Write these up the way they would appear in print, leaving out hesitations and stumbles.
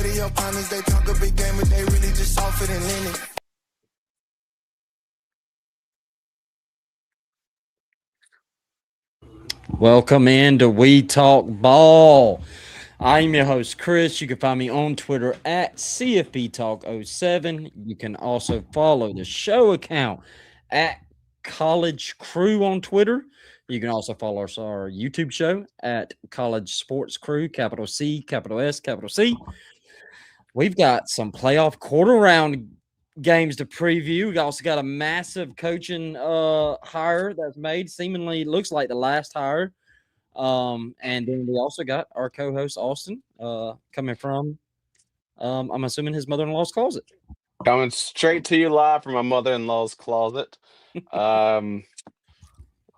of your partners, they talk a big game, but they really just softer than linen. Welcome into We Talk Ball. I'm your host, Chris. You can find me on Twitter at CFB Talk 07. You can also follow the show account at College Crew on Twitter. You can also follow our YouTube show at College Sports Crew, capital C, capital S, capital C. We've got some playoff quarter round games to preview. We also got a massive coaching hire that's made. Seemingly looks like the last hire. And then we also got our co-host Austin coming from I'm assuming his mother-in-law's closet. Coming straight to you live from my mother-in-law's closet. Um,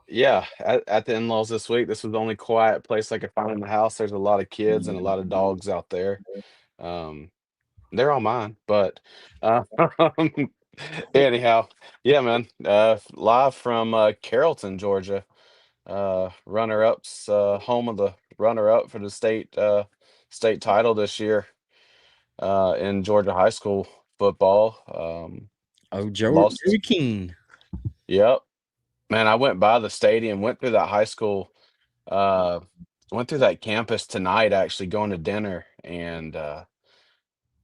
yeah, at the in-laws this week. This was the only quiet place I could find in the house. There's a lot of kids and a lot of dogs out there. Um, they're all mine, but anyhow, yeah, man. Live from Carrollton, Georgia. Runner-ups, home of the runner-up for the state title this year in Georgia high school football. Joey King. Yep. Man, I went by the stadium, went through that high school, uh, went through that campus tonight, actually going to dinner, and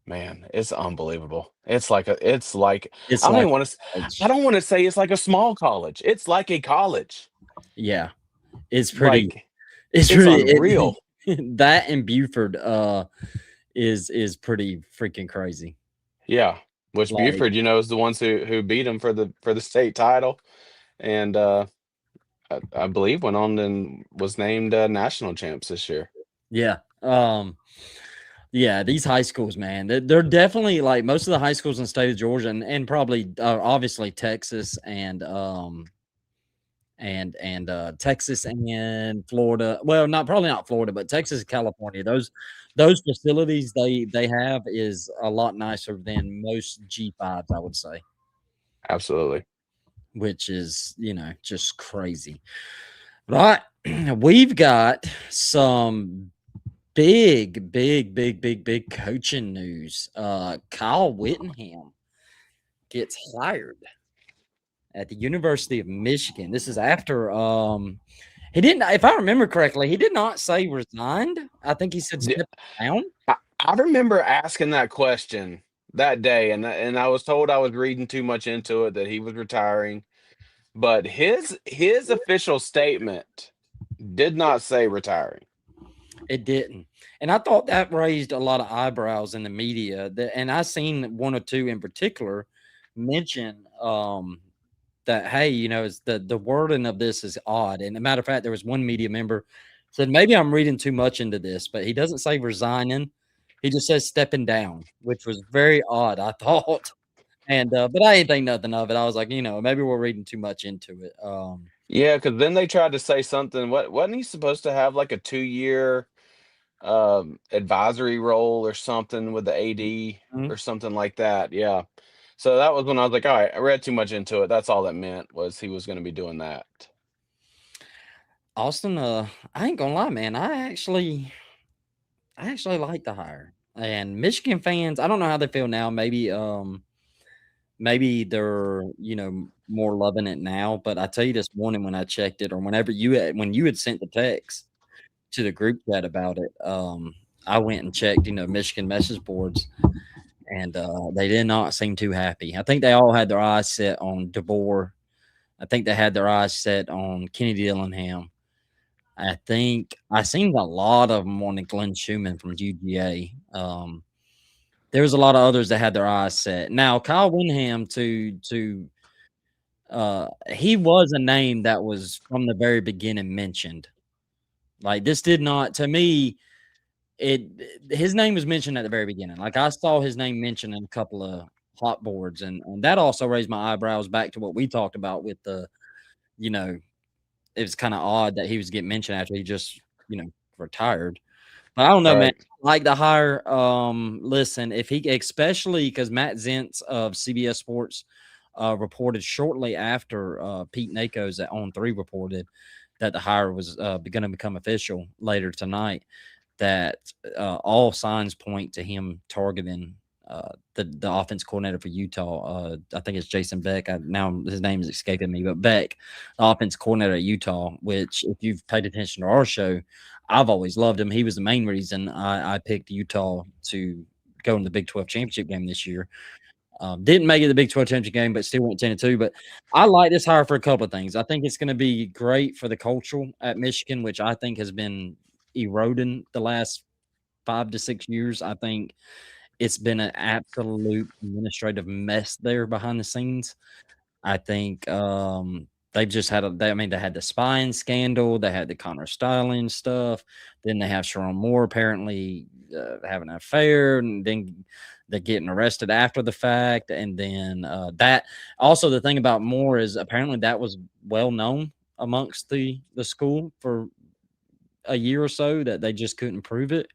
man, it's unbelievable. It's like It's I don't like even want to. I don't want to say it's like a small college. It's like a college. yeah, it's pretty. Like It's it's pretty unreal. that and Buford is pretty freaking crazy. Yeah. Which Like Buford, is the ones who beat them for the state title, and I believe went on and was named national champs this year. yeah. Yeah, these high schools, man, they're definitely like most of the high schools in the state of Georgia and probably obviously Texas and Texas and Florida. Well, probably not Florida, but Texas and California. Those facilities they have is a lot nicer than most G5s, I would say, Absolutely. which is just crazy. Right, we've got some big coaching news. Kyle Whittingham gets hired at the University of Michigan. This is after he didn't, if I remember correctly, he did not say resigned. I think he said step down. I remember asking that question that day, and I was told I was reading too much into it, that he was retiring. But his official statement did not say retiring. It didn't. And I thought that raised a lot of eyebrows in the media. And I seen one or two in particular mention that, hey, it's the wording of this is odd. And a matter of fact, there was one media member said, maybe I'm reading too much into this, but he doesn't say resigning. He just says stepping down, which was very odd, I thought. And but I didn't think nothing of it. I was like, maybe we're reading too much into it. Yeah, because then they tried to say something. Wasn't he supposed to have like a 2-year advisory role or something with the AD or something like that? Yeah. So that was when I was like, all right, I read too much into it. That's all that meant, was he was going to be doing that. Austin, I ain't gonna lie, man. I actually like the hire. And Michigan fans, I don't know how they feel now. Maybe they're more loving it now. But I tell you, this morning when I checked it, or when you had sent the text to the group chat about it, I went and checked Michigan message boards, and they did not seem too happy. I think they all had their eyes set on DeBoer. I think they had their eyes set on Kenny Dillingham. I think I seen a lot of them wanting Glenn Schumann from UGA. There was a lot of others that had their eyes set. Now, Kyle Whittingham he was a name that was from the very beginning mentioned. Like, this did not, to me, his name was mentioned at the very beginning. Like, I saw his name mentioned in a couple of hot boards, and that also raised my eyebrows back to what we talked about with it was kind of odd that he was getting mentioned after he just, retired. But I don't know, man. Like the hire. Listen, if he, especially because Matt Zentz of CBS Sports reported shortly after Pete Nakos at On3 reported that the hire was going to become official later tonight, that all signs point to him targeting the offense coordinator for Utah. I think it's Jason Beck. Now his name is escaping me, but Beck, the offense coordinator at Utah, which if you've paid attention to our show, I've always loved him. He was the main reason I picked Utah to go in the Big 12 championship game this year. Didn't make it the Big 12 championship game, but still went 10-2. But I like this hire for a couple of things. I think it's going to be great for the culture at Michigan, which I think has been eroding the last 5 to 6 years. I think it's been an absolute administrative mess there behind the scenes. I think they've just had they had the spying scandal, they had the Connor Styling stuff, then they have Sharon Moore apparently having an affair, and then they're getting arrested after the fact, and then that also the thing about Moore is apparently that was well known amongst the school for a year or so that they just couldn't prove it.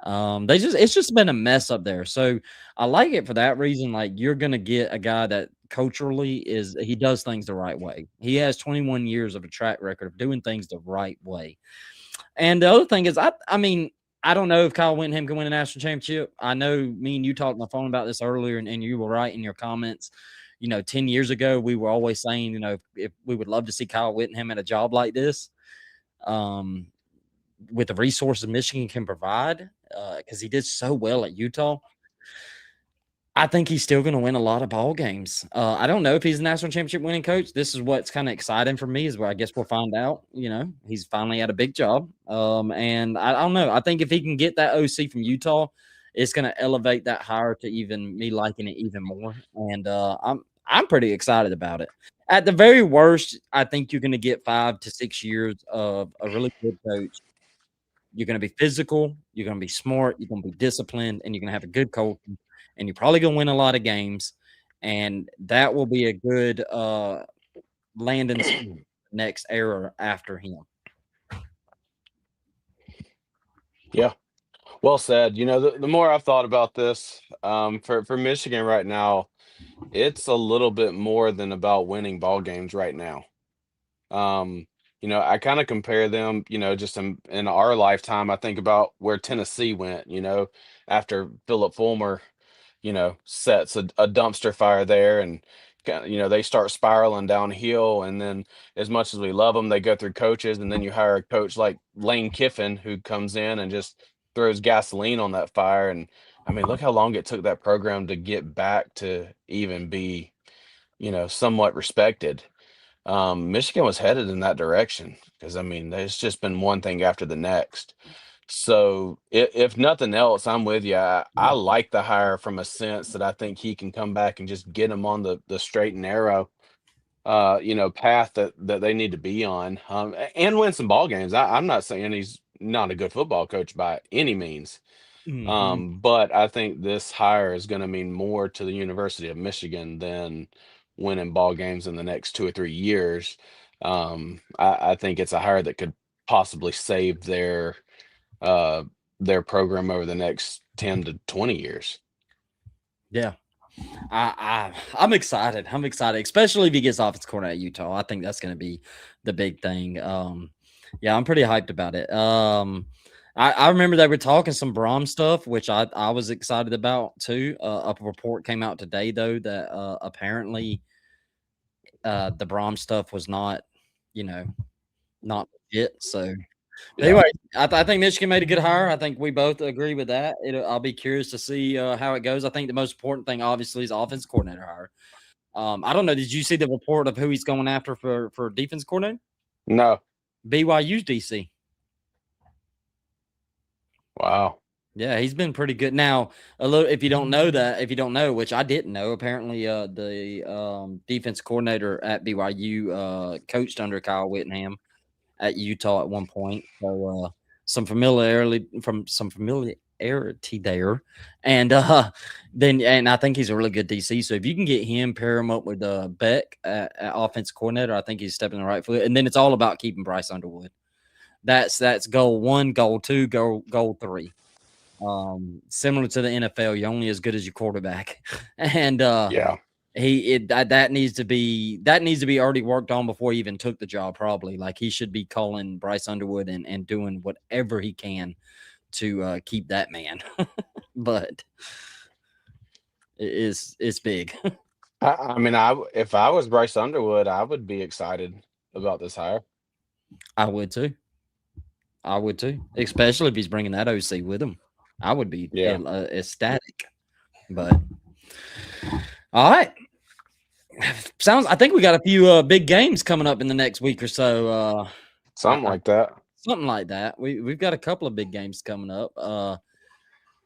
It's just been a mess up there. So I like it for that reason. Like you're gonna get a guy that culturally he does things the right way. He has 21 years of a track record of doing things the right way. And the other thing is, I mean, I don't know if Kyle Whittingham can win a national championship. I know me and you talked on the phone about this earlier, and you were right in your comments. 10 years ago, we were always saying, if we would love to see Kyle Whittingham at a job like this. With the resources Michigan can provide, because he did so well at Utah. I think he's still going to win a lot of ball games. I don't know if he's a national championship winning coach. This is what's kind of exciting for me is where I guess we'll find out. He's finally had a big job. And I don't know. I think if he can get that OC from Utah, it's going to elevate that hire to even me liking it even more. And I'm pretty excited about it. At the very worst, I think you're going to get 5 to 6 years of a really good coach. You're going to be physical, you're going to be smart, you're going to be disciplined, and you're going to have a good coach, and you're probably going to win a lot of games, and that will be a good landing next era after him. Yeah, well said. The more I've thought about this, for Michigan right now, it's a little bit more than about winning ball games right now. I kind of compare them, just in our lifetime. I think about where Tennessee went, after Philip Fulmer, sets a dumpster fire there, and they start spiraling downhill. And then, as much as we love them, they go through coaches, and then you hire a coach like Lane Kiffin who comes in and just throws gasoline on that fire. And I mean, look how long it took that program to get back to even be, somewhat respected. Michigan was headed in that direction because I mean, there's just been one thing after the next. So if nothing else, I'm with you. I like the hire from a sense that I think he can come back and just get them on the straight and narrow, path that they need to be on, and win some ball games. I'm not saying he's not a good football coach by any means. But I think this hire is going to mean more to the University of Michigan than winning ball games in the next 2 or 3 years. I think it's a hire that could possibly save their program over the next 10 to 20 years. Yeah. I'm excited. I'm excited, especially if he gets offensive coordinator at Utah. I think that's going to be the big thing. Yeah, I'm pretty hyped about it. I remember they were talking some Braum stuff, which I was excited about too. A report came out today though that apparently the Braum stuff was not not legit. So anyway, I think Michigan made a good hire. I think we both agree with that. I'll be curious to see how it goes. I think the most important thing, obviously, is offense coordinator hire. I don't know. Did you see the report of who he's going after for defense coordinator? No. BYU's DC. Wow. Yeah, he's been pretty good. Now, a little if you don't know, which I didn't know, apparently the defense coordinator at BYU coached under Kyle Whittingham at Utah at one point. So some familiarity there. And then I think he's a really good DC. So if you can get him, pair him up with Beck at offense coordinator, I think he's stepping the right foot. And then it's all about keeping Bryce Underwood. That's goal 1, goal 2, goal 3. Similar to the NFL, you're only as good as your quarterback. And Yeah. that needs to be already worked on before he even took the job. Probably like he should be calling Bryce Underwood and doing whatever he can to keep that man. But it's big. I mean, if I was Bryce Underwood, I would be excited about this hire. I would too. Especially if he's bringing that OC with him. I would be ecstatic. But all right. I think we got a few big games coming up in the next week or so. Something like that. Something like that. We've got a couple of big games coming up.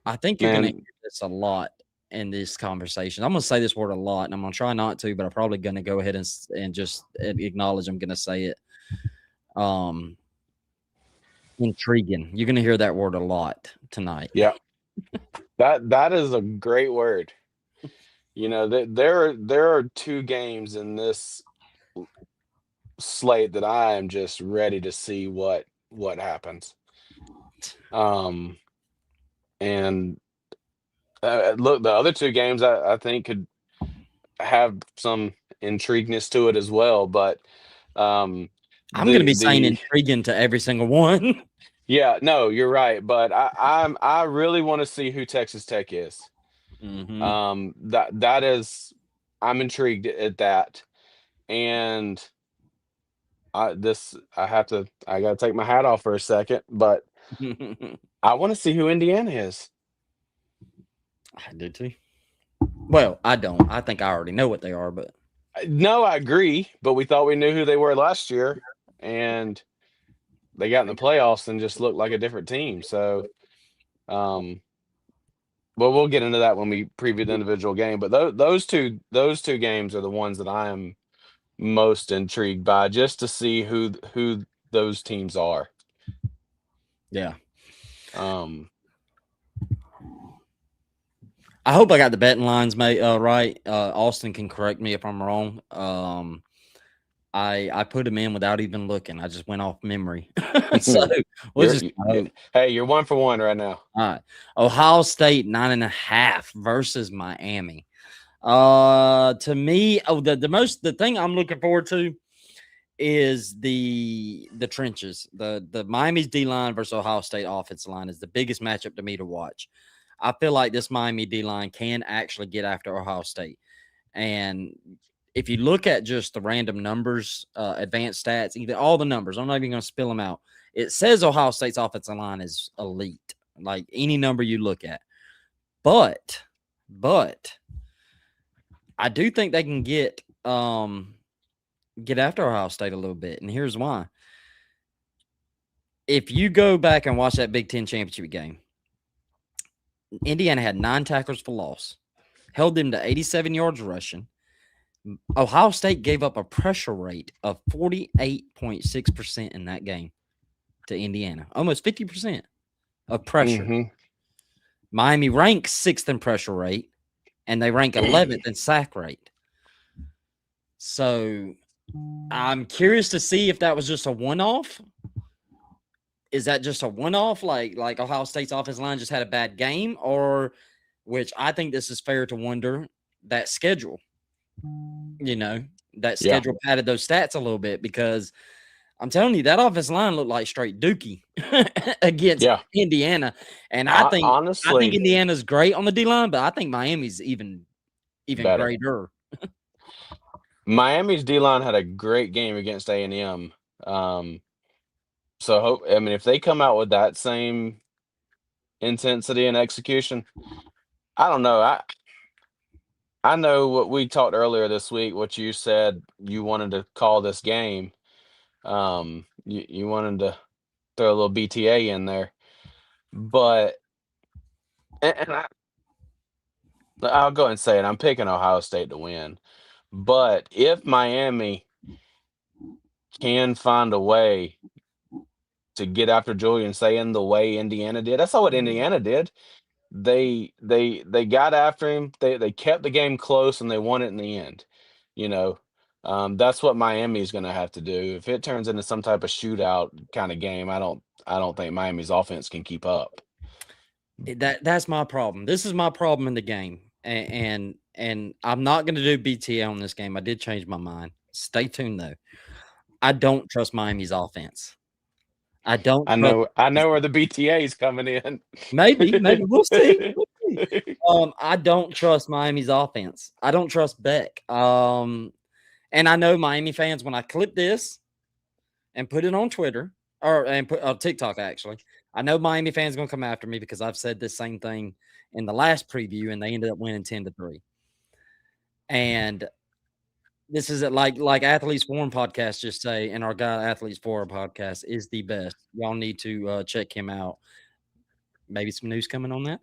I think you're going to hear this a lot in this conversation. I'm going to say this word a lot, and I'm going to try not to, but I'm probably going to go ahead and just acknowledge I'm going to say it. Intriguing. You're going to hear that word a lot tonight. Yeah. That is a great word. You know, there are two games in this slate that I am just ready to see what happens. And look, the other two games I think could have some intrigueness to it as well. But I'm going to be saying intriguing to every single one. Yeah, no, you're right. But I really want to see who Texas Tech is. Mm-hmm. That is, I'm intrigued at that. And I got to take my hat off for a second, but I want to see who Indiana is. I do too. Well, I don't. I think I already know what they are, but no, I agree. But we thought we knew who they were last year, and they got in the playoffs and just looked like a different team. So, well, we'll get into that when we preview the individual game. But those two games are the ones that I am most intrigued by, just to see who those teams are. Yeah. I hope I got the betting lines right. Austin can correct me if I'm wrong. I put them in without even looking. I just went off memory. So hey, you're 1 for 1 right now. All right. Ohio State 9.5 versus Miami. To me, the thing I'm looking forward to is the trenches. The Miami's D line versus Ohio State offensive line is the biggest matchup to me to watch. I feel like this Miami D line can actually get after Ohio State. And if you look at just the random numbers, advanced stats, even all the numbers, I'm not even going to spill them out. It says Ohio State's offensive line is elite, like any number you look at. But I do think they can get after Ohio State a little bit, and here's why. If you go back and watch that Big Ten championship game, Indiana had 9 tackles for loss, held them to 87 yards rushing. Ohio State gave up a pressure rate of 48.6% in that game to Indiana, almost 50% of pressure. Mm-hmm. Miami ranks 6th in pressure rate, and they rank 11th in sack rate. So I'm curious to see if that was just a one-off. Is that just a one-off, like Ohio State's offensive line just had a bad game, or which I think this is fair to wonder that schedule. That schedule padded those stats a little bit, because I'm telling you, that offensive line looked like straight dookie against Indiana. And I think Indiana's great on the D-line, but I think Miami's even greater. Miami's D-line had a great game against A&M. So if they come out with that same intensity and execution, I don't know. I know what we talked earlier this week, what you said you wanted to call this game. You wanted to throw a little BTA in there. But I'll go and say it. I'm picking Ohio State to win. But if Miami can find a way to get after Julian Sayin the way Indiana did, that's not what Indiana did. They got after him. They kept the game close, and they won it in the end. That's what Miami is going to have to do. If it turns into some type of shootout kind of game, I don't think Miami's offense can keep up. That's my problem. This is my problem in the game, and I'm not going to do BTA on this game. I did change my mind. Stay tuned though. I don't trust Miami's offense. I don't I trust. know where the BTA is coming in. Maybe we'll see. I don't trust Miami's offense. I don't trust Beck. And I know Miami fans, when I clip this and put it on Twitter and put on TikTok, actually, I know Miami fans are gonna come after me because I've said this same thing in the last preview, and they ended up winning 10-3. And this is like Athletes Forum podcast just say, and our guy Athletes Forum podcast is the best. Y'all need to check him out. Maybe some news coming on that.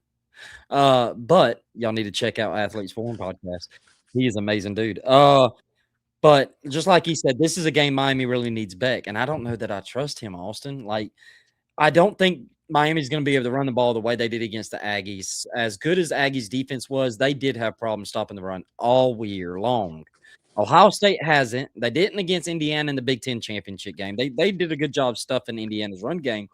But y'all need to check out Athletes Forum podcast. He is an amazing dude. But just like he said, this is a game Miami really needs Beck, and I don't know that I trust him, Austin. Like, I don't think Miami's going to be able to run the ball the way they did against the Aggies. As good as Aggies' defense was, they did have problems stopping the run all year long. Ohio State hasn't. They didn't against Indiana in the Big Ten championship game. They did a good job stuffing Indiana's run game.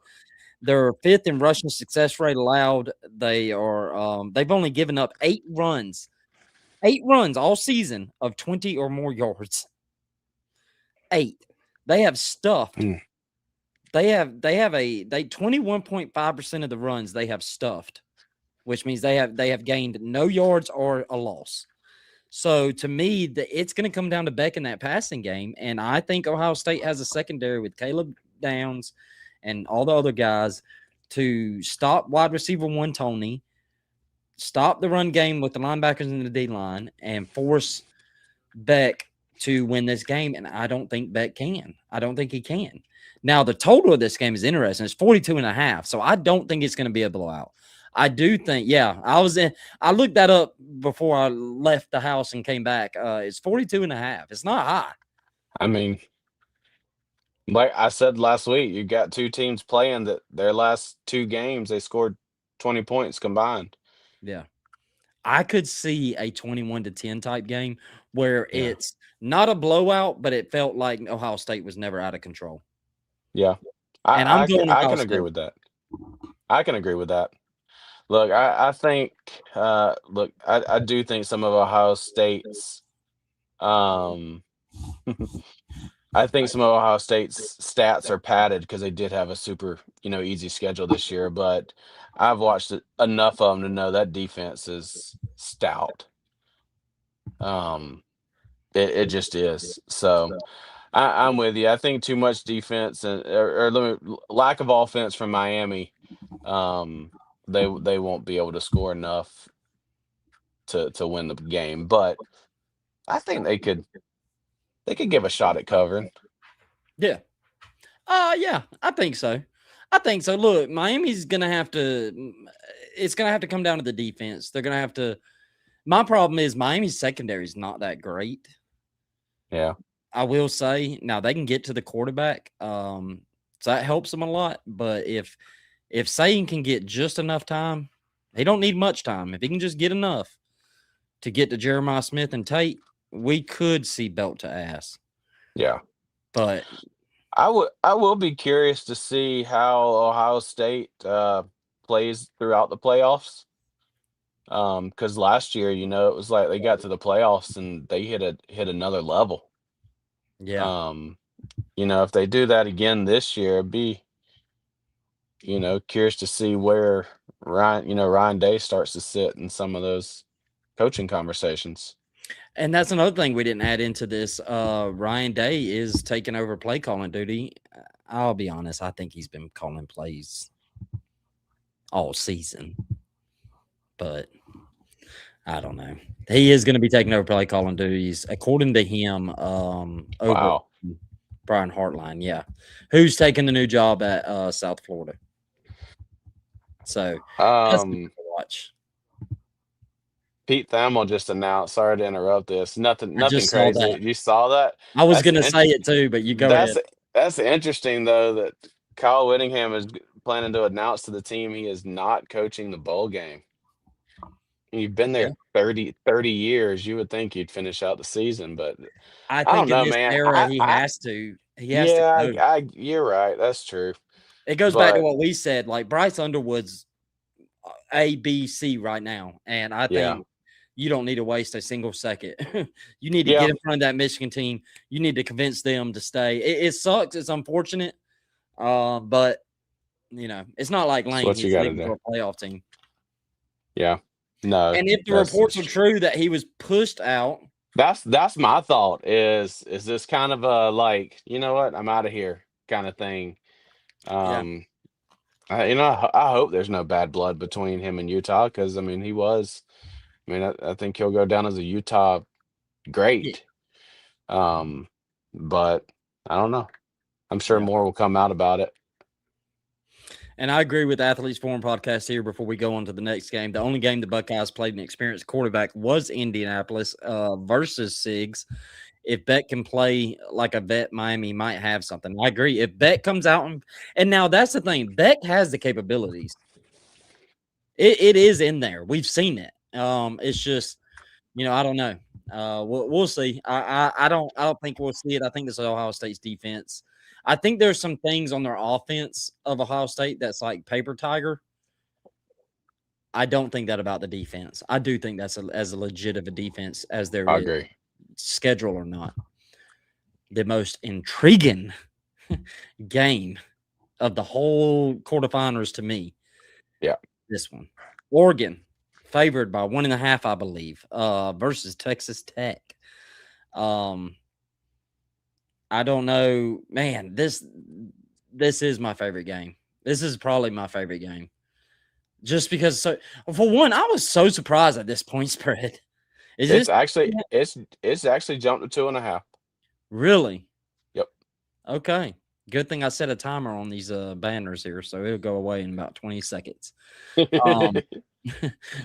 They're fifth in rushing success rate allowed. They've only given up 8 runs all season of 20 or more yards. 8. They have stuffed. They 21.5% of the runs they have stuffed, which means they have gained no yards or a loss. So to me, it's going to come down to Beck in that passing game, and I think Ohio State has a secondary with Caleb Downs and all the other guys to stop wide receiver 1 Tony, stop the run game with the linebackers in the D line, and force Beck to win this game. And I don't think Beck can. I don't think he can. Now, the total of this game is interesting. It's 42.5. So I don't think it's going to be a blowout. I do think, I looked that up before I left the house and came back. It's 42.5. It's not high. I mean, like I said last week, you got 2 teams playing that their last 2 games, they scored 20 points combined. Yeah. I could see a 21-10 type game where it's not a blowout, but it felt like Ohio State was never out of control. Yeah. I can agree with that. I can agree with that. Look, I think I do think some of Ohio State's I think some of Ohio State's stats are padded because they did have a super, easy schedule this year, but I've watched enough of them to know that defense is stout. It just is. So I'm with you. I think too much defense or lack of offense from Miami. They won't be able to score enough to win the game, but I think they could give a shot at covering. Yeah. Yeah, I think so. Look, Miami's going to have to – it's going to have to come down to the defense. They're going to have to – my problem is Miami's secondary is not that great. Yeah. I will say. Now, they can get to the quarterback, so that helps them a lot. But if Sayin can get just enough time, he don't need much time. If he can just get enough to get to Jeremiah Smith and Tate, we could see belt to ass. Yeah. But I will be curious to see how Ohio State plays throughout the playoffs. Because last year, it was like they got to the playoffs and they hit another level. Yeah. If they do that again this year, it'd be, curious to see where Ryan Day starts to sit in some of those coaching conversations. And that's another thing we didn't add into this. Ryan Day is taking over play calling duty. I'll be honest, I think he's been calling plays all season. But I don't know. He is going to be taking over play calling duties, according to him, over Brian Hartline, who's taking the new job at South Florida. So that's good to watch. Pete Thamel just announced. Sorry to interrupt this. Nothing crazy. You saw that? I was going to say it too, but you go ahead. That's interesting though that Kyle Whittingham is planning to announce to the team he is not coaching the bowl game. You've been there 30 years. You would think you'd finish out the season, but I think don't know, in this man. era he has to. You're right. That's true. It goes back to what we said. Like Bryce Underwood's A, B, C right now, and I think you don't need to waste a single second. You need to get in front of that Michigan team. You need to convince them to stay. It sucks. It's unfortunate. But it's not like That's Lane. what you He's got to leaving do. for a playoff team. Yeah. No. And if the reports are true that he was pushed out, that's my thought. Is this kind of a like, you know what, I'm out of here kind of thing? yeah, I hope there's no bad blood between him and Utah, because I mean I think he'll go down as a Utah yeah, great. But I don't know. I'm sure yeah. more will come out about it. And I agree with Athletes Forum podcast here before we go on to the next game. The only game the Buckeyes played an experienced quarterback was Indianapolis versus Sigs. If Beck can play like a vet, Miami might have something. I agree. If Beck comes out and now that's the thing, Beck has the capabilities. It is in there. We've seen it. It's just, I don't know. We'll see. I don't think we'll see it. I think this is Ohio State's defense. I think there's some things on their offense of Ohio State that's like paper tiger. I don't think that about the defense. I do think that's as legit of a defense as there I is, agree. schedule or not. The most intriguing game of the whole quarterfinals to me. Yeah. This one. Oregon favored by 1.5, I believe, versus Texas Tech. I don't know, man. This is my favorite game. This is probably my favorite game, just because. So, for one, I was so surprised at this point spread. It's actually jumped to 2.5. Really? Yep. Okay. Good thing I set a timer on these banners here, so it'll go away in about 20 seconds.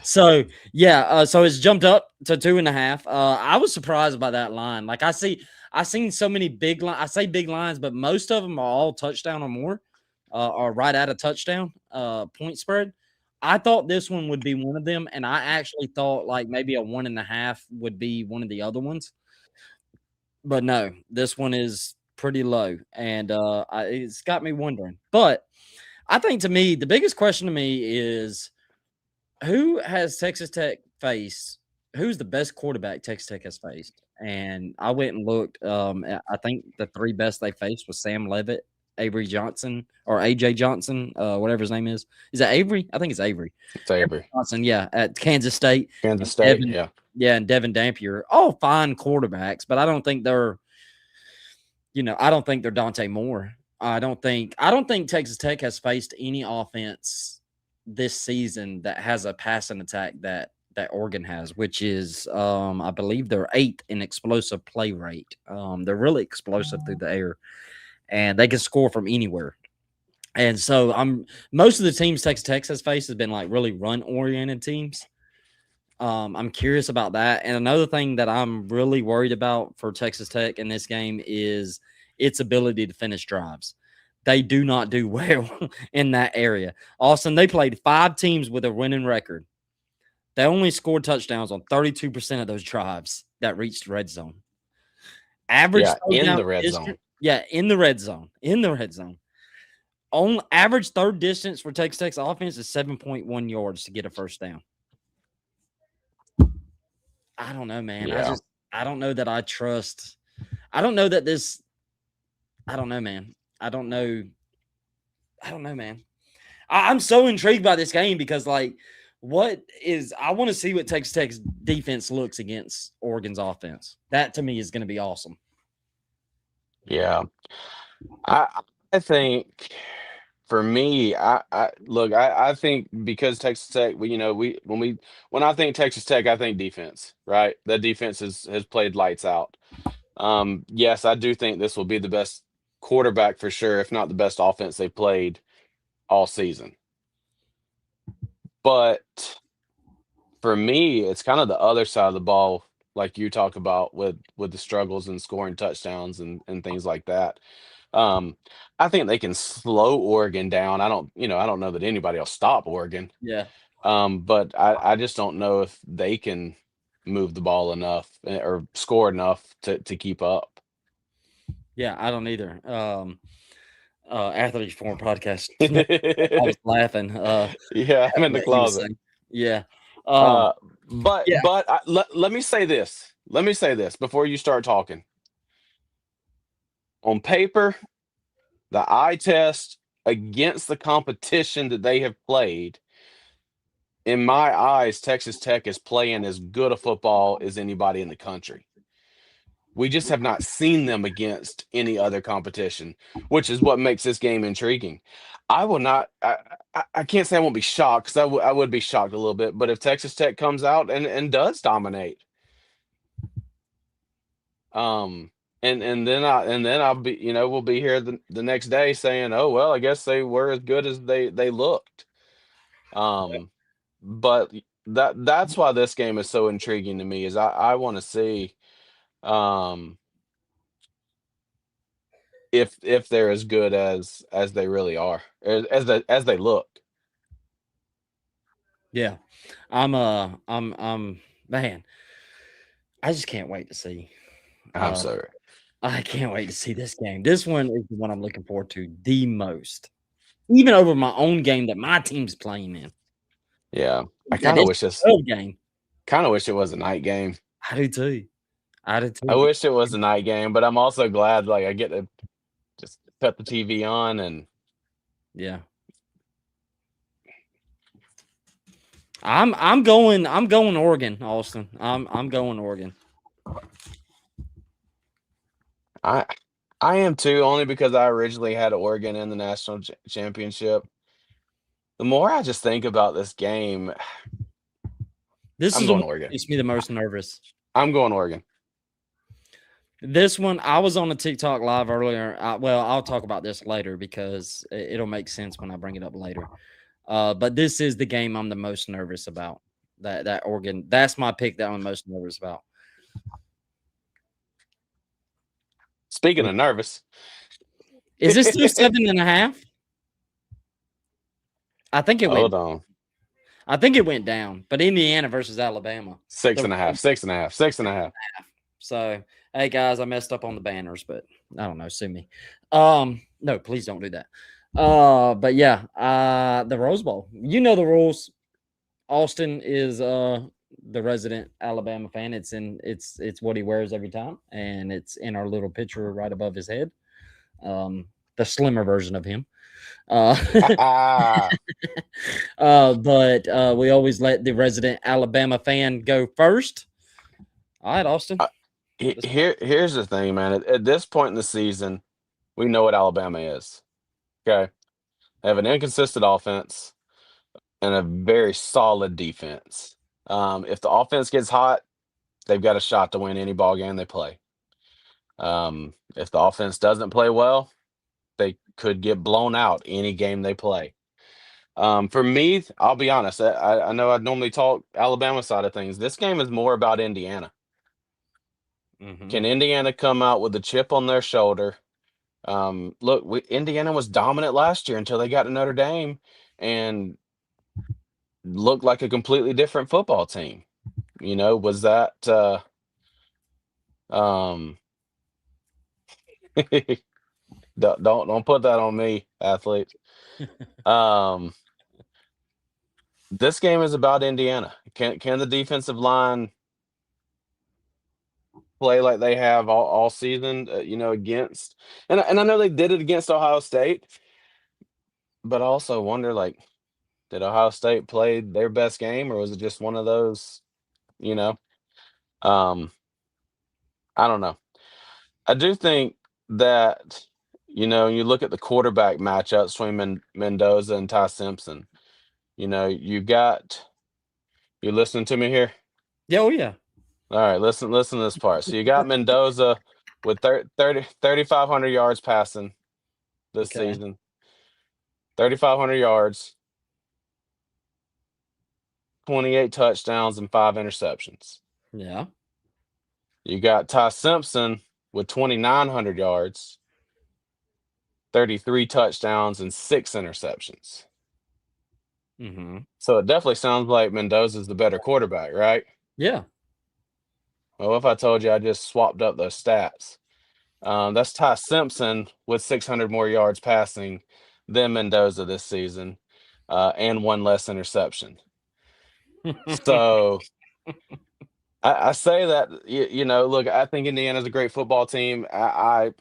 So yeah, so it's jumped up to 2.5. I was surprised by that line. Like I seen so many big lines. I say big lines, but most of them are all touchdown or more, or right at a touchdown point spread. I thought this one would be one of them, and I actually thought like maybe a 1.5 would be one of the other ones. But no, this one is pretty low, and it's got me wondering. But I think to me, the biggest question to me is who has Texas Tech faced? Who's the best quarterback Texas Tech has faced? And I went and looked. I think the three best they faced was Sam Levitt, Avery Johnson, or AJ Johnson, whatever his name is. Is that Avery? I think it's Avery. It's Avery Johnson, yeah, at Kansas State. Kansas State. Devin, yeah, and Devin Dampier, all fine quarterbacks, but I don't think they're, I don't think they're Dante Moore. I don't think Texas Tech has faced any offense this season that has a passing attack that Oregon has, which is I believe they're 8th in explosive play rate. They're really explosive through the air, and they can score from anywhere. And so most of the teams Texas Tech has faced has been like really run oriented teams. I'm curious about that. And another thing that I'm really worried about for Texas Tech in this game is its ability to finish drives. They do not do well in that area. Austin, they played 5 teams with a winning record. They only scored touchdowns on 32% of those drives that reached red zone. Average in the red zone. Yeah, in the red zone. In the red zone. On average third distance for Texas Tech's offense is 7.1 yards to get a first down. I don't know, man. Yeah. I don't know that I trust. I don't know that this. I don't know, man. I don't know, man. I'm so intrigued by this game because, like, I want to see what Texas Tech's defense looks against Oregon's offense. That to me is going to be awesome. Yeah. I think for me, I think because Texas Tech, when I think Texas Tech, I think defense, right? The defense has played lights out. Yes, I do think this will be the best quarterback for sure, if not the best offense they played all season. But for me, it's kind of the other side of the ball, like you talk about with the struggles and scoring touchdowns and things like that. I think they can slow Oregon down. I don't know that anybody will stop Oregon. Yeah. But I just don't know if they can move the ball enough or score enough to keep up. Yeah, I don't either. Athletes Forum podcast. I was laughing. Yeah, I'm in the closet. Yeah. But let me say this. Let me say this before you start talking. On paper, The eye test against the competition that they have played, in my eyes, Texas Tech is playing as good a football as anybody in the country. We just have not seen them against any other competition, which is what makes this game intriguing. I will not. I can't say I won't be shocked because I would be shocked a little bit. But if Texas Tech comes out and does dominate, and then I'll be we'll be here the next day saying, oh well, I guess they were as good as they looked. But that's why this game is so intriguing to me is I want to see if they're as good as they really are, as they look. Yeah. I'm man, I just can't wait to see. I'm sorry. I can't wait to see this game. This one is the one I'm looking forward to the most. Even over my own game that my team's playing in. Yeah, I That kind of is wish this. a 12 game. Kind of wish it was a night game. I do too. I do I too. wish it was a night game, but I'm also glad like I get to just cut the TV on and Yeah. I'm going Oregon, Austin. I'm going Oregon. I I am too, only because I originally had Oregon in the national championship. The more I just think about this game, This I'm is the going one that Oregon. makes me the most nervous. I'm going Oregon. This one, I was on a TikTok live earlier. Well, I'll talk about this later because it'll make sense when I bring it up later. But this is the game I'm the most nervous about. That Oregon. That's my pick that I'm most nervous about. Speaking of nervous, Is this still 7.5? I think it went. hold on. I think it went down. But Indiana versus Alabama. 6.5, 6.5, 6.5. So, hey guys, I messed up on the banners, but I don't know. Sue me. No, please don't do that. But yeah, the Rose Bowl. You know the rules. Austin is the resident Alabama fan. It's what he wears every time, and it's in our little picture right above his head. The slimmer version of him. Ah, But we always let the resident Alabama fan go first. All right, Austin. here's the thing, man. At this point in the season, we know what Alabama is. Okay, they have an inconsistent offense and a very solid defense. If the offense gets hot, they've got a shot to win any ball game they play. If the offense doesn't play well, they could get blown out any game they play. For me, I'll be honest. I know I normally talk Alabama side of things. This game is more about Indiana. Mm-hmm. Can Indiana come out with a chip on their shoulder? Look, Indiana was dominant last year until they got to Notre Dame and looked like a completely different football team. Was that um don't put that on me, athletes. Um this game is about Indiana. Can the defensive line play like they have all season, against and I know they did it against Ohio State, but I also wonder like did Ohio State play their best game or was it just one of those, you know? Um I don't know. I do think that you look at the quarterback matchups between Mendoza and Ty Simpson. You listening to me here? Yeah, oh yeah. All right, listen to this part. So you got Mendoza with 3,500 yards passing this Okay. season. 3,500 yards, 28 touchdowns, and 5 interceptions. Yeah. You got Ty Simpson with 2,900 yards, 33 touchdowns, and 6 interceptions. Mm-hmm. So it definitely sounds like Mendoza's the better quarterback, right? Yeah. Well, if I told you I just swapped up those stats, that's Ty Simpson with 600 more yards passing than Mendoza this season, and one less interception. So I say that look, I think Indiana's a great football team. I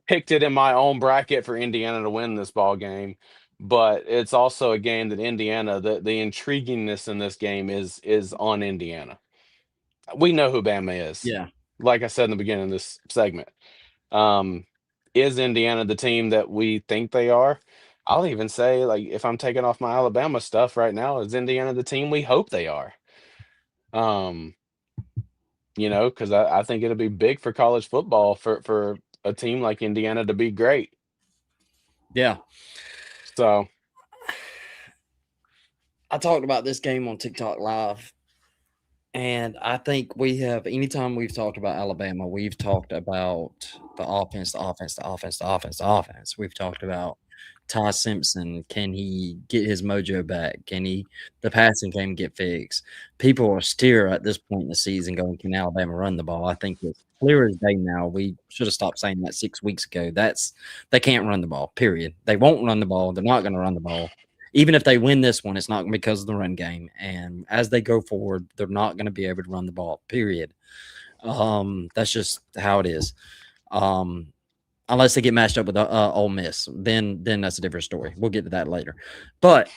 picked it in my own bracket for Indiana to win this ball game, but it's also a game that Indiana, the intriguingness in this game is on Indiana. We know who Bama is. Yeah. Like I said in the beginning of this segment. Um, is Indiana the team that we think they are? I'll even say, like, if I'm taking off my Alabama stuff right now, is Indiana the team we hope they are? Um, because I think it'll be big for college football for a team like Indiana to be great. Yeah. So I talked about this game on TikTok Live, and I think we have, anytime we've talked about Alabama, we've talked about the offense, the offense, the offense, the offense, the offense. We've talked about Ty Simpson. Can he get his mojo back? Can the passing game get fixed? People are still at this point in the season going, can Alabama run the ball? I think it's clear as day now. We should have stopped saying that 6 weeks ago. They can't run the ball, period. They won't run the ball. They're not going to run the ball. Even if they win this one, it's not because of the run game. And as they go forward, they're not going to be able to run the ball, period. That's just how it is. Unless they get matched up with Ole Miss, then that's a different story. We'll get to that later. But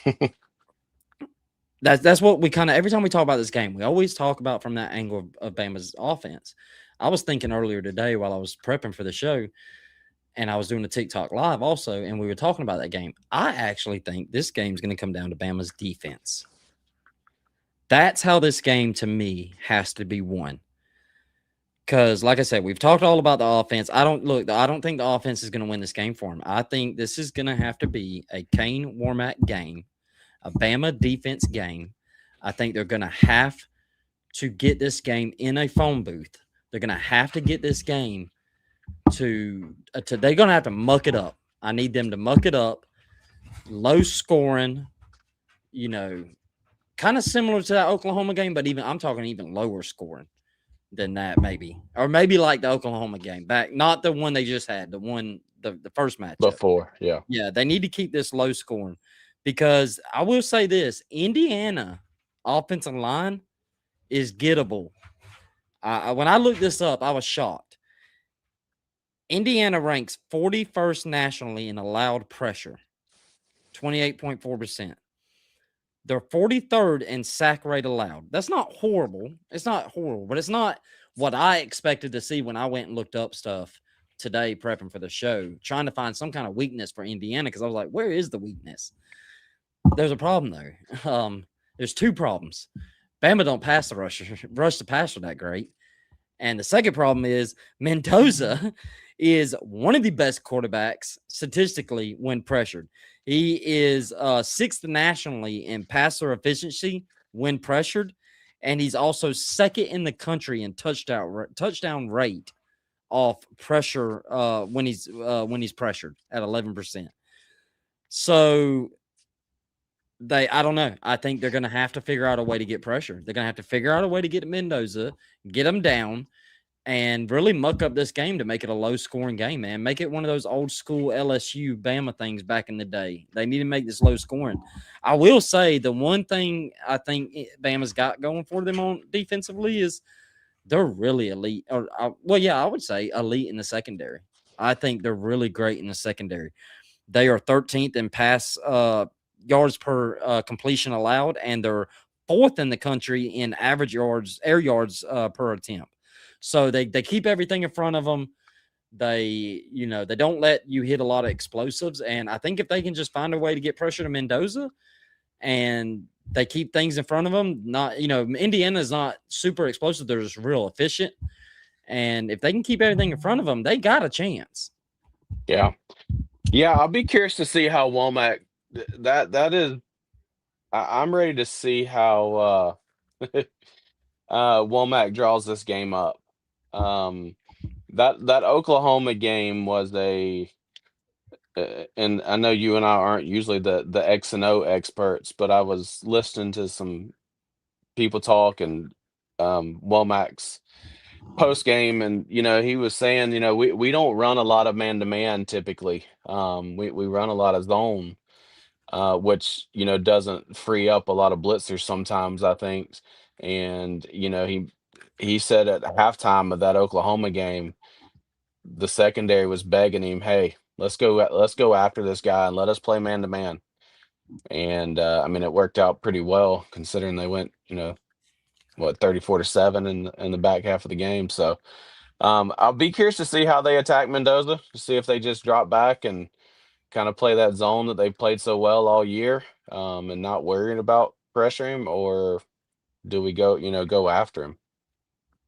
that's what we kind of, every time we talk about this game, we always talk about from that angle of Bama's offense. I was thinking earlier today while I was prepping for the show, and I was doing a TikTok live also, and we were talking about that game. I actually think this game's going to come down to Bama's defense. That's how this game, to me, has to be won. Because, like I said, we've talked all about the offense. I don't think the offense is going to win this game for him. I think this is going to have to be a Kane Warmack game, a Bama defense game. I think they're going to have to get this game in a phone booth. They're going to have to get this game to they're going to have to muck it up. I need them to muck it up, low scoring, kind of similar to that Oklahoma game, but I'm talking even lower scoring than that, maybe. Or maybe like the Oklahoma game back, not the one they just had, the first match. before, yeah. Yeah, they need to keep this low scoring, because I will say this, Indiana offensive line is gettable. When I looked this up, I was shocked. Indiana ranks 41st nationally in allowed pressure, 28.4%. They're 43rd in sack rate allowed. That's not horrible. It's not horrible, but it's not what I expected to see when I went and looked up stuff today prepping for the show, trying to find some kind of weakness for Indiana, because I was like, where is the weakness? There's a problem, though. There's two problems. Bama don't rush the passer that great. And the second problem is Mendoza is one of the best quarterbacks statistically when pressured. He is sixth nationally in passer efficiency when pressured, and he's also second in the country in touchdown rate off pressure when he's pressured at 11%. So I don't know. I think they're going to have to figure out a way to get pressure. They're going to have to figure out a way to get Mendoza, get him down, and really muck up this game to make it a low-scoring game, man. Make it one of those old-school LSU Bama things back in the day. They need to make this low-scoring. I will say the one thing I think Bama's got going for them on defensively is they're really elite. I would say elite in the secondary. I think they're really great in the secondary. They are 13th in pass yards per completion allowed, and they're 4th in the country in average air yards per attempt. So they keep everything in front of them. They don't let you hit a lot of explosives. And I think if they can just find a way to get pressure to Mendoza and they keep things in front of them, Indiana is not super explosive. They're just real efficient. And if they can keep everything in front of them, they got a chance. Yeah. Yeah, I'll be curious to see how Womack that is. I'm ready to see how Womack draws this game up. That Oklahoma game was and I know you and I aren't usually the X and O experts, but I was listening to some people talk and Womack's post game, and he was saying, we don't run a lot of man to man typically. We run a lot of zone, which doesn't free up a lot of blitzers sometimes, I think. And he said at halftime of that Oklahoma game the secondary was begging him, "Hey, let's go after this guy and let us play man to man." And I mean, it worked out pretty well considering they went, 34-7 in the back half of the game. So I'll be curious to see how they attack Mendoza, to see if they just drop back and kind of play that zone that they've played so well all year, and not worrying about pressure him, or do we go after him?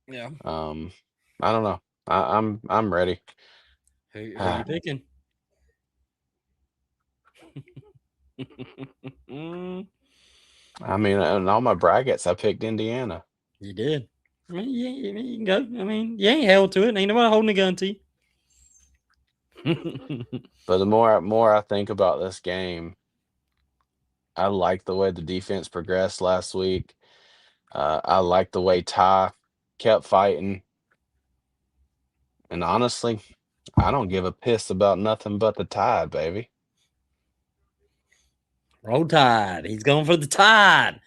Yeah. I don't know. I'm ready. Who you picking? I mean, in all my brackets, I picked Indiana. You did. I mean, yeah, you can go. I mean, you ain't held to it. Ain't nobody holding a gun to you. But the more I think about this game, I like the way the defense progressed last week. I like the way Ty kept fighting. And honestly, I don't give a piss about nothing but the Tide, baby. Roll Tide. He's going for the Tide.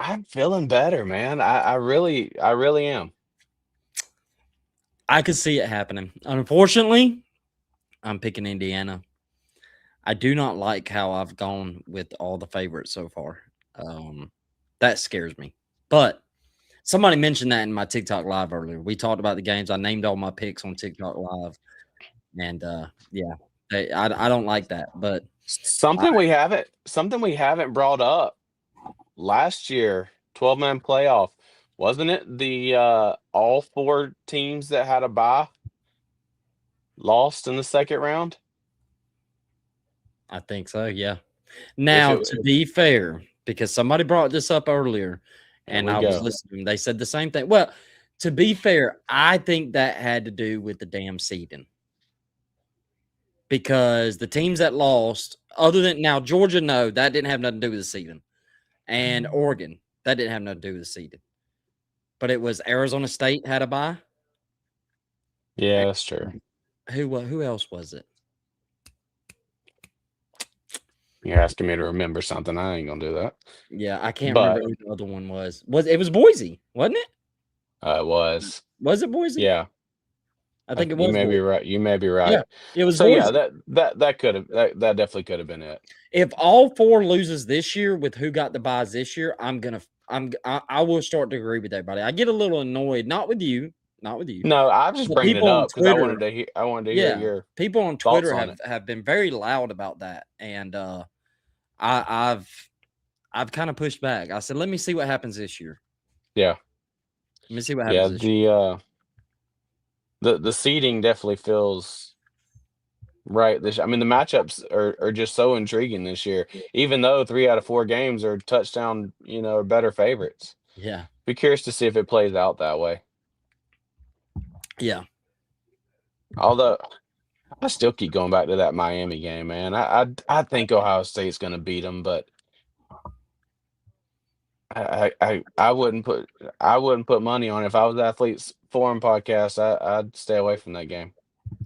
I'm feeling better, man. I really am. I could see it happening. Unfortunately, I'm picking Indiana. I do not like how I've gone with all the favorites so far. That scares me. But somebody mentioned that in my TikTok live earlier. We talked about the games. I named all my picks on TikTok live, and yeah, I don't like that. But Something we haven't brought up last year, 12-man playoff, wasn't it? The all 4 teams that had a bye lost in the second round. I think so. Yeah. Now, to be fair, because somebody brought this up earlier, and I was listening, they said the same thing. Well, to be fair, I think that had to do with the damn seeding. Because the teams that lost, other than now Georgia, no, that didn't have nothing to do with the seeding. And Oregon, that didn't have nothing to do with the seeding. But it was Arizona State had a bye. Yeah, that's true. Who else was it? You're asking me to remember something. I ain't gonna do that. Yeah, I can't remember who the other one was. It was Boise, wasn't it? It was. Was it Boise? Yeah. I think it was. You may be right. You may be right. Yeah, it was so Boise. Yeah, that definitely could have been it. If all 4 loses this year with who got the buys this year, I will start to agree with everybody. I get a little annoyed, not with you. No, I'm just bringing it up because I wanted to hear your people on Twitter have been very loud about that, and I've kind of pushed back. I said, let me see what happens this year. Yeah. Let me see what happens this year. The seeding definitely feels right. I mean, the matchups are just so intriguing this year, even though 3 out of 4 games are touchdown, or better favorites. Yeah. Be curious to see if it plays out that way. Yeah. Although I still keep going back to that Miami game, man. I think Ohio State's going to beat them, but I wouldn't put money on it. If I was Athletes Forum podcast, I'd stay away from that game.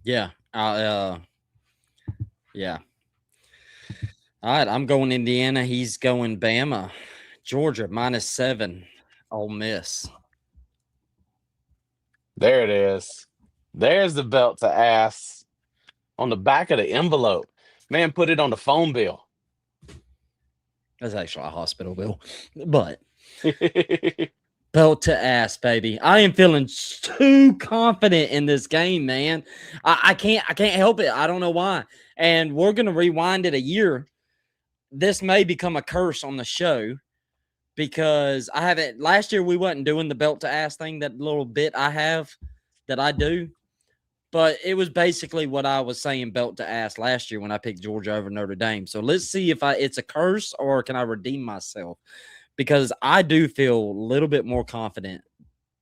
Yeah. Yeah. All right, I'm going Indiana. He's going Bama. Georgia -7. Ole Miss. There it is. There's the belt to ass on the back of the envelope. Man, put it on the phone bill. That's actually a hospital bill, but belt to ass, baby. I am feeling too confident in this game, man. I can't help it. I don't know why. And we're gonna rewind it a year. This may become a curse on the show because I haven't. Last year we wasn't doing the belt to ass thing. That little bit I have that I do. But it was basically what I was saying belt to ass last year when I picked Georgia over Notre Dame. So let's see if it's a curse or can I redeem myself? Because I do feel a little bit more confident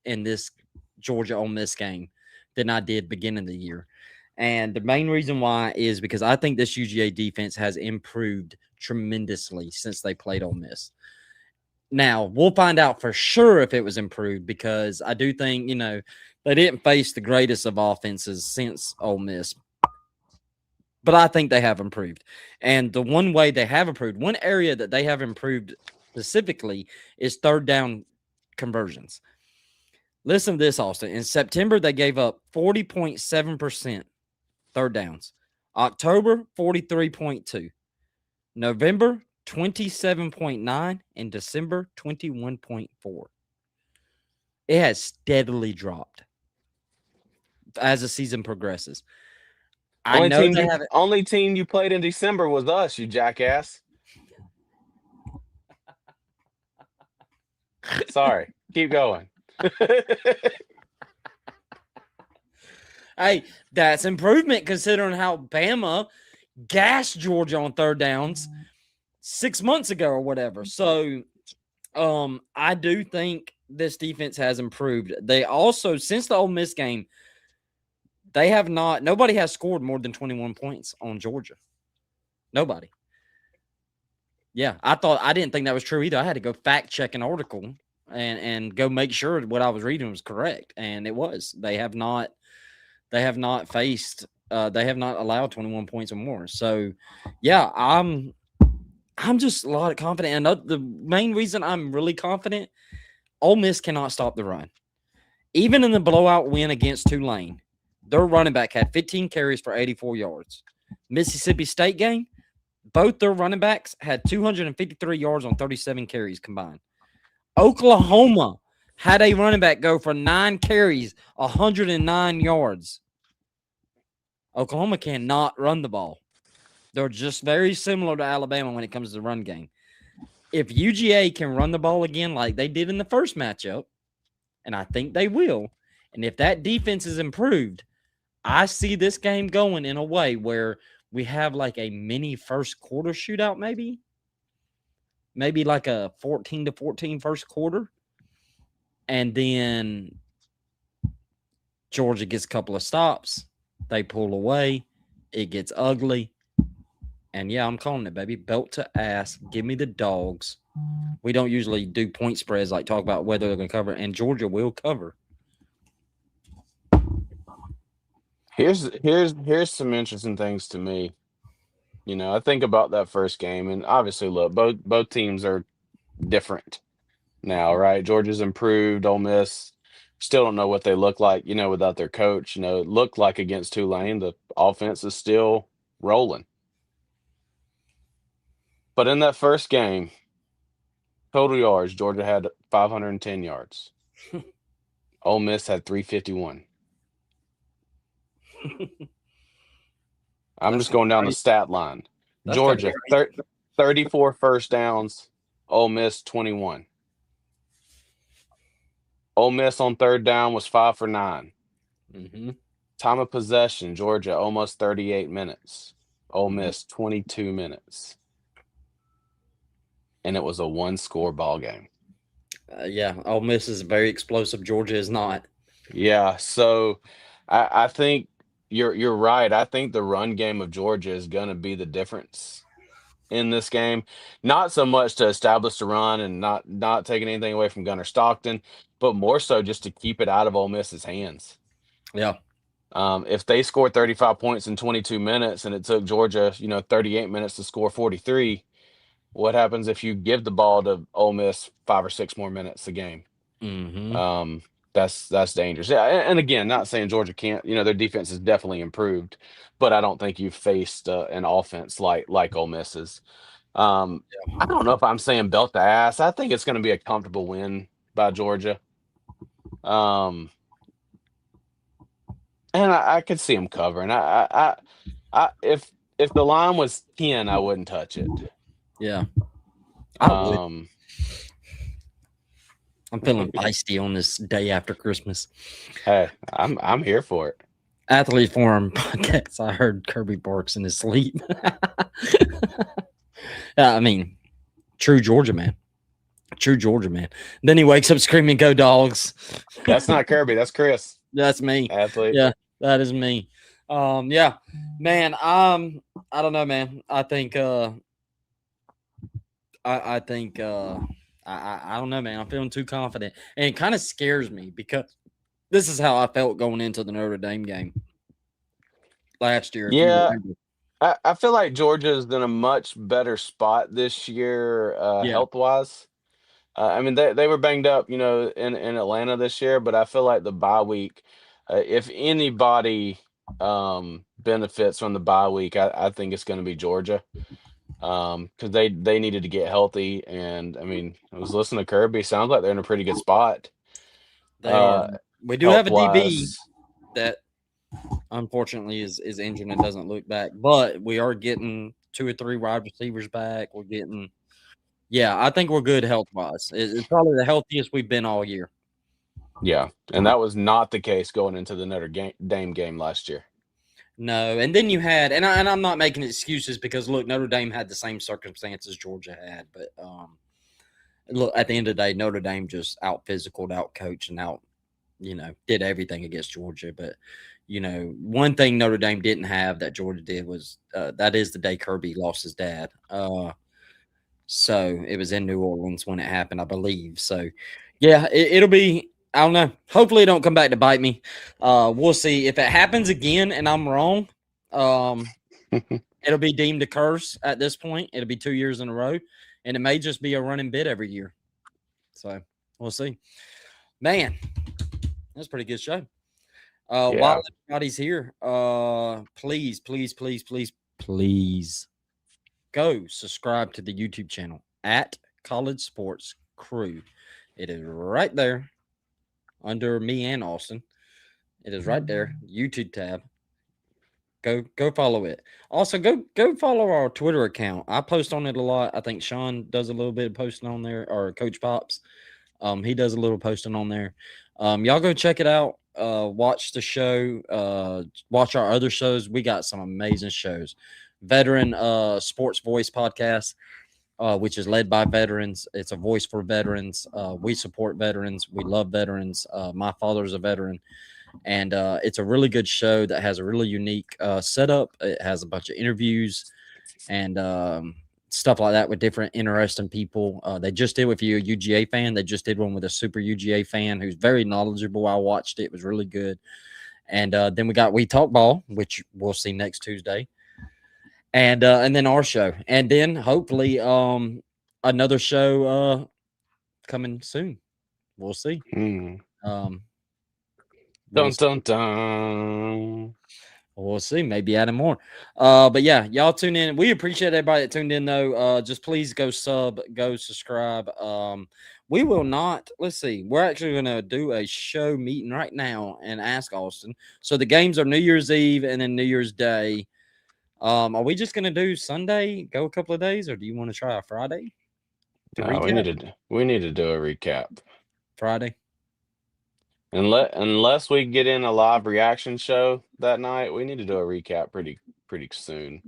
in this Georgia Ole Miss game than I did beginning of the year. And the main reason why is because I think this UGA defense has improved tremendously since they played Ole Miss. Now, we'll find out for sure if it was improved because I do think, they didn't face the greatest of offenses since Ole Miss. But I think they have improved. And the one way they have improved, one area that they have improved specifically is third down conversions. Listen to this, Austin. In September, they gave up 40.7% third downs. October, 43.2. November, 27.9. And December, 21.4. It has steadily dropped as the season progresses. I know they have it. Only team you played in December was us, you jackass. Sorry. Keep going. Hey, that's improvement considering how Bama gassed Georgia on third downs 6 months ago or whatever. So I do think this defense has improved. They also, since the Ole Miss game, nobody has scored more than 21 points on Georgia. Nobody. Yeah, I didn't think that was true either. I had to go fact check an article and go make sure what I was reading was correct. And it was. They have not allowed 21 points or more. So yeah, I'm just a lot of confident. And the main reason I'm really confident, Ole Miss cannot stop the run. Even in the blowout win against Tulane, their running back had 15 carries for 84 yards. Mississippi State game, both their running backs had 253 yards on 37 carries combined. Oklahoma had a running back go for 9 carries, 109 yards. Oklahoma cannot run the ball. They're just very similar to Alabama when it comes to the run game. If UGA can run the ball again like they did in the first matchup, and I think they will, and if that defense is improved, I see this game going in a way where we have like a mini first quarter shootout, maybe like a 14-14 first quarter, and then Georgia gets a couple of stops, they pull away, it gets ugly, and yeah, I'm calling it, baby. Belt to ass, give me the dogs. We don't usually do point spreads like talk about whether they're going to cover, and Georgia will cover. Here's some interesting things to me. You know, I think about that first game, and obviously, look, both teams are different now, right? Georgia's improved. Ole Miss still don't know what they look like, you know, without their coach. You know, it looked like against Tulane, the offense is still rolling. But in that first game, total yards, Georgia had 510 yards. Ole Miss had 351. I'm just going down the stat line. Georgia, 34 first downs. Ole Miss, 21. Ole Miss on third down was 5 for 9. Mm-hmm. Time of possession, Georgia, almost 38 minutes. Ole Miss, 22 minutes. And it was a one-score ball game. Yeah, Ole Miss is very explosive. Georgia is not. Yeah, so I think you're right. I think the run game of Georgia is going to be the difference in this game. Not so much to establish the run and not taking anything away from Gunnar Stockton, but more so just to keep it out of Ole Miss's hands. Yeah. If they scored 35 points in 22 minutes and it took Georgia, 38 minutes to score 43, what happens if you give the ball to Ole Miss 5 or 6 more minutes a game? Mm-hmm. That's dangerous. Yeah, and again, not saying Georgia can't. Their defense has definitely improved, but I don't think you've faced an offense like Ole Miss's. I don't know if I'm saying belt to ass. I think it's going to be a comfortable win by Georgia. And I could see them covering. If the line was 10, I wouldn't touch it. Yeah. I'm feeling feisty on this day after Christmas. Hey, I'm here for it. Athlete Forum podcast. I heard Kirby barks in his sleep. I mean, true Georgia man. True Georgia man. Then he wakes up screaming, "Go Dogs!" That's not Kirby. That's Chris. That's me. Athlete. Yeah, that is me. Yeah, man. I don't know, man. I think. I think. I don't know, man. I'm feeling too confident, and it kind of scares me because this is how I felt going into the Notre Dame game last year. Yeah, I feel like Georgia's in a much better spot this year, health-wise. I mean, they were banged up, in Atlanta this year, but I feel like the bye week, if anybody benefits from the bye week, I think it's going to be Georgia, because they needed to get healthy, and I mean, I was listening to Kirby. Sounds like they're in a pretty good spot, They are. uh, We do have health a DB wise. that unfortunately is injured and doesn't look back, but we are getting 2 or 3 wide receivers back. We're getting yeah, I think we're good health wise. It's probably the healthiest we've been all year. Yeah, and that was not the case going into the Dame game last year. No, and then you had, and I'm not making excuses because look, Notre Dame had the same circumstances Georgia had, but look, at the end of the day, Notre Dame just out physicaled, out coached, and out, did everything against Georgia. But one thing Notre Dame didn't have that Georgia did was that is the day Kirby lost his dad. So it was in New Orleans when it happened, I believe. So yeah, it'll be. I don't know. Hopefully, it don't come back to bite me. We'll see if it happens again and I'm wrong. It'll be deemed a curse at this point. It'll be 2 years in a row, and it may just be a running bit every year. So we'll see. Man, that's a pretty good show. Yeah. While everybody's here, please, please, please, please, please go subscribe to the YouTube channel at College Sports Crew. It is right there under me and Austin. It is right there, YouTube tab. Go follow it. Also, go follow our Twitter account. I post on it a lot. I think Sean does a little bit of posting on there, or Coach Pops. He does a little posting on there. Y'all go check it out. Watch the show. Watch our other shows. We got some amazing shows. Veteran Sports Voice podcast, which is led by veterans. It's a voice for veterans. We support veterans. We love veterans. My father's a veteran. And it's a really good show that has a really unique setup. It has a bunch of interviews and stuff like that with different interesting people. They just did with you, a UGA fan. They just did one with a super UGA fan who's very knowledgeable. I watched it. It was really good. And then we talk ball, which we'll see next Tuesday. And then our show. And then hopefully another show coming soon. We'll see. Dun, dun, dun. We'll see. Maybe adding more. But yeah, y'all tune in. We appreciate everybody that tuned in, though. Just please go subscribe. We will not. Let's see. We're actually going to do a show meeting right now and ask Austin. So the games are New Year's Eve and then New Year's Day. Are we just going to do Sunday, go a couple of days, or do you want to try a Friday? No, we need to do a recap. Friday. Unless we get in a live reaction show that night, we need to do a recap pretty soon.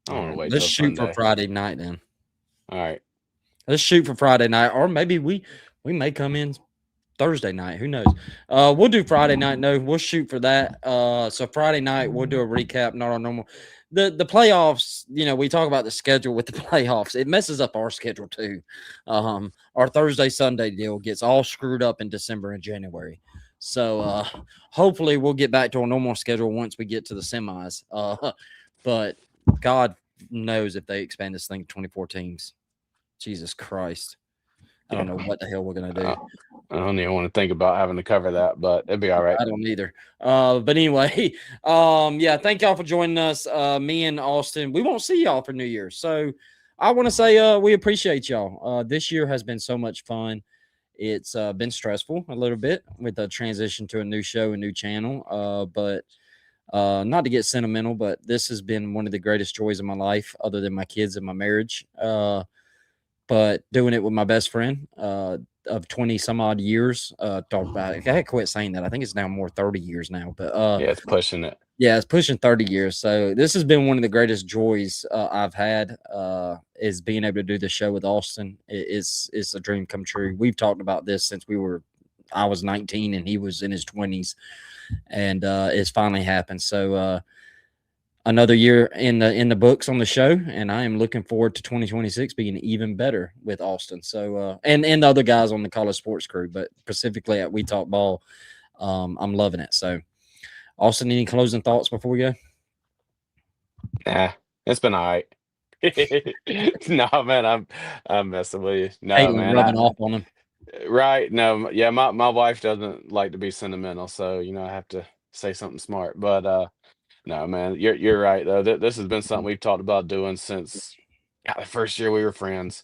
I don't want to wait. Let's shoot for Friday night then. All right. Let's shoot for Friday night, or maybe we may come in Thursday night. Who knows? We'll do Friday night. No, we'll shoot for that. So Friday night we'll do a recap, not our normal. The playoffs, we talk about the schedule with the playoffs. It messes up our schedule too. Our Thursday, Sunday deal gets all screwed up in December and January. So hopefully we'll get back to our normal schedule once we get to the semis. But God knows if they expand this thing to 24 teams. Jesus Christ. I don't know what the hell we're going to do. I don't even want to think about having to cover that, but it'd be all right. I don't either. But anyway, yeah, thank y'all for joining us. Me and Austin, we won't see y'all for New Year's. So I want to say we appreciate y'all. This year has been so much fun. It's been stressful a little bit with the transition to a new show, a new channel. But not to get sentimental, but this has been one of the greatest joys of my life, other than my kids and my marriage. But doing it with my best friend of 20 some odd years, talk about it. I had quit saying that. I think it's now more 30 years now, but yeah, it's pushing it. Yeah, it's pushing 30 years. So this has been one of the greatest joys I've had is being able to do the show with Austin. It's a dream come true. We've talked about this since I was 19 and he was in his 20s, and it's finally happened. So another year in the books on the show, and I am looking forward to 2026 being even better with Austin. So and the other guys on the College Sports Crew, but specifically at We Talk Ball, I'm loving it. So Austin, any closing thoughts before we go? Nah, it's been all right. No, man, I'm messing with you. No, Caitlin man, rubbing off on him. right. No, yeah, my wife doesn't like to be sentimental, so I have to say something smart. But no, man, you're right though. This has been something we've talked about doing since the first year we were friends,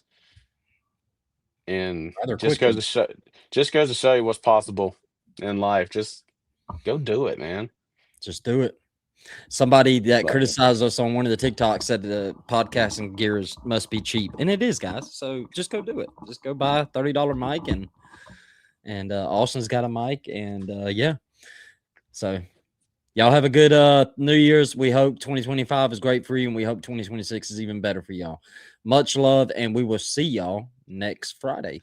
and Rather just goes quickly. to show you what's possible in life. Just go do it, man. Just do it. Somebody that But criticized us on one of the TikToks said the podcasting gear must be cheap, and it is, guys. So just go do it. Just go buy a $30 mic, and Austin's got a mic, and yeah. So y'all have a good New Year's. We hope 2025 is great for you, and we hope 2026 is even better for y'all. Much love, and we will see y'all next Friday.